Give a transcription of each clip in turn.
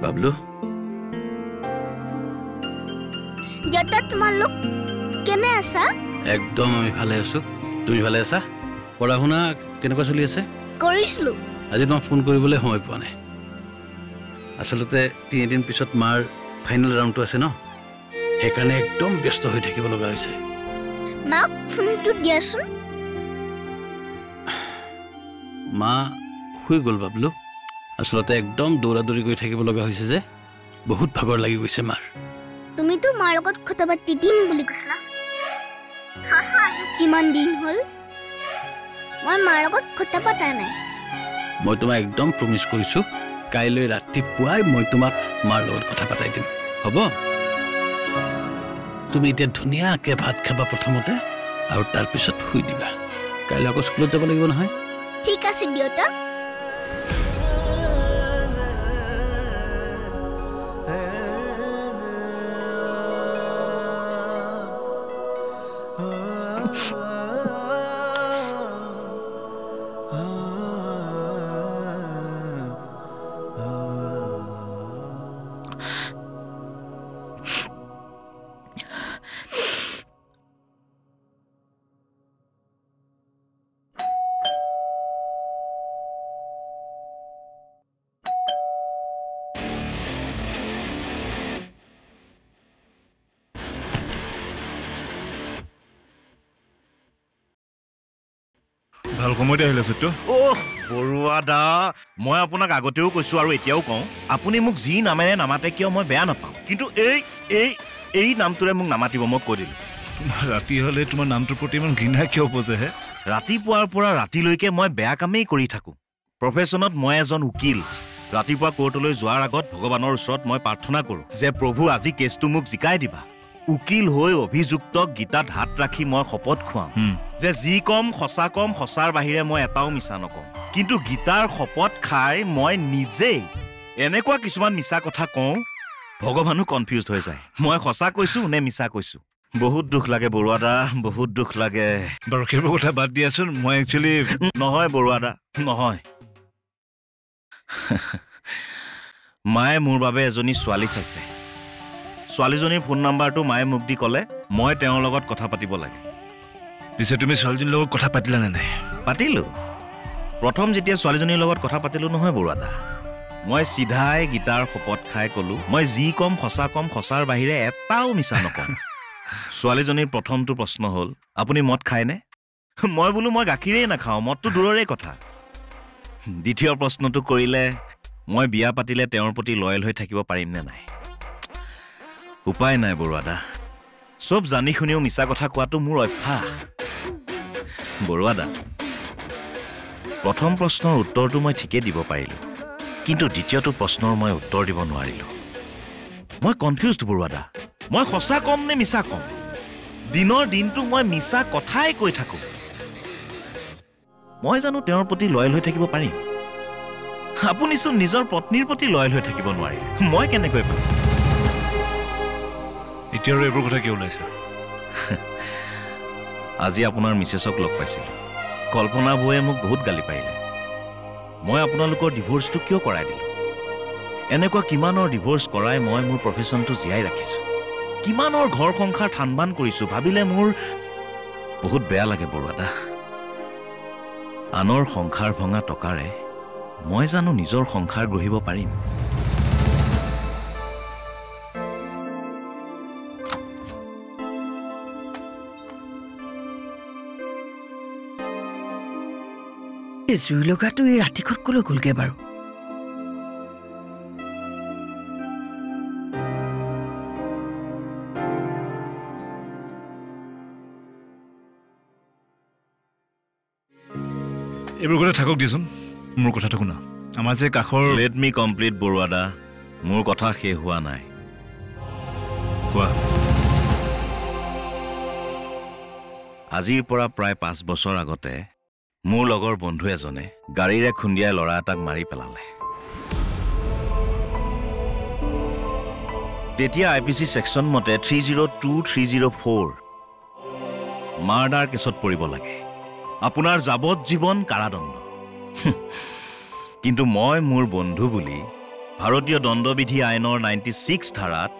বাবলু দেউতা তোমালোক কেনে আছা একদম আমি ভালে আছো তুমি ভালে আছা পঢ়া শুনা কেনেকুৱা চলি আছে কৰিছিলো আজি তোমাক ফোন কৰিবলৈ সময় পোৱা নাই আসলতে 3 দিন পিছত মাৰ ফাইনেল ৰাউণ্ডটো আছে ন সেইকাৰণে একদম ব্যস্ত হৈ থাকিব লগা হৈছে মাক ফোনটো দিয়াচোন মা শুই গ'ল বাবলু আসলতে একদম দৌৰা-দৌৰি কৰি থাকিব লগা হৈছে যে বহুত ভাগৰ লাগি গৈছে মাৰ তুমিতো মাৰ লগত কথা পাতি দিম বুলি কৈছিলা কিমান দিন হ'ল মই মাৰ লগত কথা পাতা নাই মই তোমাক একদম প্ৰমিছ কৰিছো কাইলৈ ৰাতিপুৱাই মই তোমাক মাৰ লগত কথা পাতাই দিম হ'ব তুমি এতিয়া ধুনীয়াকে ভাত খাবা প্ৰথমতে আৰু তাৰ পিছত শুই দিবা কাইলৈ আকৌ স্কুলত যাব লাগিব নহয় ঠিক আছে দেউতা ভাল সময়তে আহিলে সত্য বৰুৱা দা মই আপোনাক আগতেও কৈছো আৰু এতিয়াও কওঁ আপুনি মোক যি নামেৰে নামাতে কিয় মই বেয়া নাপাওঁ কিন্তু এই নামটোৰে মোক নামাতিব মই কৈ দিলোঁ ৰাতি হ'লে তোমাৰ নামটোৰ প্ৰতি ইমান ঘৃণা কিয় উপজে হে ৰাতিপুৱাৰ পৰা ৰাতিলৈকে মই বেয়া কামেই কৰি থাকোঁ প্ৰফেশ্যনত মই এজন উকিল ৰাতিপুৱা কোৰ্টলৈ যোৱাৰ আগত ভগৱানৰ ওচৰত মই প্ৰাৰ্থনা কৰোঁ যে প্ৰভু আজি কেছটো মোক জিকাই দিবা উকিল হৈ অভিযুক্তক গীতাত হাত ৰাখি মই শপত খুৱাওঁ যে যি কম সঁচা কম সঁচাৰ বাহিৰে মই এটাও মিছা নকওঁ কিন্তু গীতাৰ শপত খাই মই নিজেই এনেকুৱা কিছুমান মিছা কথা কওঁ ভগৱানো কনফিউজ হৈ যায় মই সঁচা কৈছো নে মিছা কৈছো বহুত দুখ লাগে বৰুৱা দা বহুত দুখ লাগে বাৰু সেইবোৰ কথা বাদ দিয়াচোন মই একচুৱেলি নহয় বৰুৱা দা নহয় মায়ে মোৰ বাবে এজনী ছোৱালী চাইছে ছোৱালীজনীৰ ফোন নাম্বাৰটো মায়ে মোক দি ক'লে মই তেওঁৰ লগত কথা পাতিব লাগে পিছে তুমি ছোৱালীজনীৰ লগত কথা পাতিলা নে নাই পাতিলোঁ প্ৰথম যেতিয়া ছোৱালীজনীৰ লগত কথা পাতিলোঁ নহয় বৰুৱা দা মই চিধাই গীতাৰ শপত খাই ক'লোঁ মই যি কম সঁচাৰ বাহিৰে এটাও মিছা নকওঁ ছোৱালীজনীৰ প্ৰথমটো প্ৰশ্ন হ'ল আপুনি মদ খায়নে মই বোলো মই গাখীৰেই নাখাওঁ মদটো দূৰৰে কথা দ্বিতীয় প্ৰশ্নটো কৰিলে মই বিয়া পাতিলে তেওঁৰ প্ৰতি লয়েল হৈ থাকিব পাৰিম নে নাই উপায় নাই বৰুৱা দা চব জানি শুনিও মিছা কথা কোৱাটো মোৰ অভ্যাস বৰুৱা দা প্ৰথম প্ৰশ্নৰ উত্তৰটো মই ঠিকেই দিব পাৰিলোঁ কিন্তু দ্বিতীয়টো প্ৰশ্নৰ মই উত্তৰ দিব নোৱাৰিলোঁ মই কনফিউজড বৰুৱা দা মই সঁচা কম নে মিছা কম দিনৰ দিনটো মই মিছা কথাই কৈ থাকোঁ মই জানো তেওঁৰ প্ৰতি লয়েল হৈ থাকিব পাৰিম আপুনিচোন নিজৰ পত্নীৰ প্ৰতি লয়েল হৈ থাকিব নোৱাৰি মই কেনেকৈ পাৰিম এতিয়া আৰু এইবোৰ কথা কিয় ওলাইছে আজি আপোনাৰ মিছেছক লগ পাইছিলোঁ কল্পনা বৌয়ে মোক বহুত গালি পাৰিলে মই আপোনালোকৰ ডিভোৰ্চটো কিয় কৰাই দিলোঁ এনেকুৱা কিমানৰ ডিভোৰ্চ কৰাই মই মোৰ প্ৰফেশ্যনটো জীয়াই ৰাখিছোঁ কিমানৰ ঘৰ সংসাৰ ঠানবান কৰিছোঁ ভাবিলে মোৰ বহুত বেয়া লাগে বৰুৱা দা আনৰ সংসাৰ ভঙা টকাৰে মই জানো নিজৰ সংসাৰ গঢ়িব পাৰিম জুই লগাটো এই ৰাতিখত কলৈ গ'লগে বাৰু এইবোৰ কথা থাকক দিয়াচোন মোৰ কথাটো শুনা আমাৰ যে কাষৰ লেট মি কমপ্লিট বৰুৱা দা মোৰ কথা শেষ হোৱা নাই কোৱা আজিৰ পৰা প্ৰায় 5 বছৰ আগতে মোৰ লগৰ বন্ধু এজনে গাড়ীৰে খুন্দিয়াই ল'ৰা এটাক মাৰি পেলালে। তেতিয়া IPC ছেকশ্যন মতে 302-304 মাৰ্ডাৰ কেছত পৰিব লাগে। আপোনাৰ যাৱজ্জীৱন কাৰাদণ্ড। কিন্তু মই মোৰ বন্ধু বুলি ভাৰতীয় দণ্ডবিধি আইনৰ 96 ধাৰাত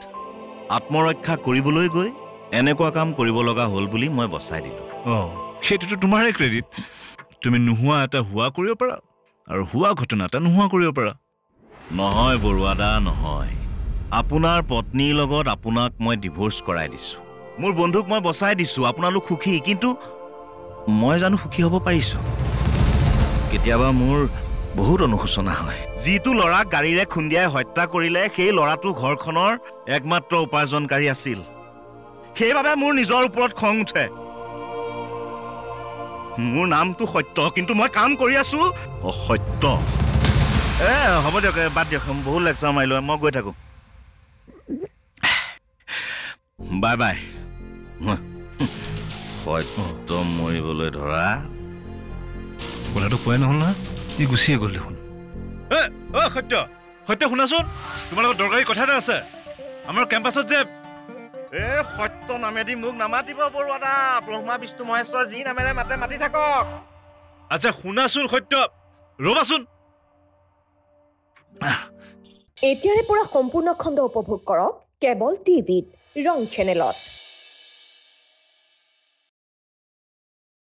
আত্মৰক্ষা কৰিবলৈ গৈ এনেকুৱা কাম কৰিব লগা হ'ল বুলি মই বচাই দিলোঁ। সেইটোতো তোমাৰে ক্ৰেডিট। তুমি নোহোৱা এটা হোৱা কৰিব পাৰা আৰু হোৱা ঘটনা এটা নোহোৱা কৰিব পাৰা। নহয় বৰুৱাদা, নহয়। আপোনাৰ পত্নীৰ লগত আপোনাক মই ডিভোৰ্চ কৰাই দিছোঁ। মোৰ বন্ধুক মই বচাই দিছোঁ। আপোনালোক সুখী, কিন্তু মই জানো সুখী হ'ব পাৰিছোঁ? কেতিয়াবা মোৰ বহুত অনুশোচনা হয়। যিটো ল'ৰাক গাড়ীৰে খুন্দিয়াই হত্যা কৰিলে সেই ল'ৰাটো ঘৰখনৰ একমাত্ৰ উপাৰ্জনকাৰী আছিল। সেইবাবে মোৰ নিজৰ ওপৰত খং উঠে। মোৰ নামটো সত্য, কিন্তু মই কাম কৰি আছো অসত্য। হ'ব দিয়ক, বাদ দিয়ক, বহুত লেকচাৰ মাৰিলোঁ। মই গৈ থাকোঁ। Bye bye. সত্য মৰিবলৈ ধৰা কথাটো কোৱাই নহ'ল নহয়, ই গুচিয়ে গ'ল দেখোন। সত্য সত্য, শুনাচোন, তোমাৰ লগত দৰকাৰী কথা এটা আছে। আমাৰ কেম্পাছত যে সত্য নামেদি মোক নামাতিব বৰুৱাদা। ব্ৰহ্মা বিষ্ণু মহেশ্বৰ যি নামেৰে মাতে মাতি থাকক। আচ্ছা শুনাচোন সত্য, ৰ'বাচোন। এতিয়াৰে পৰা সম্পূৰ্ণ খণ্ড উপভোগ কৰক কেবল টিভিত ৰং চেনেলত।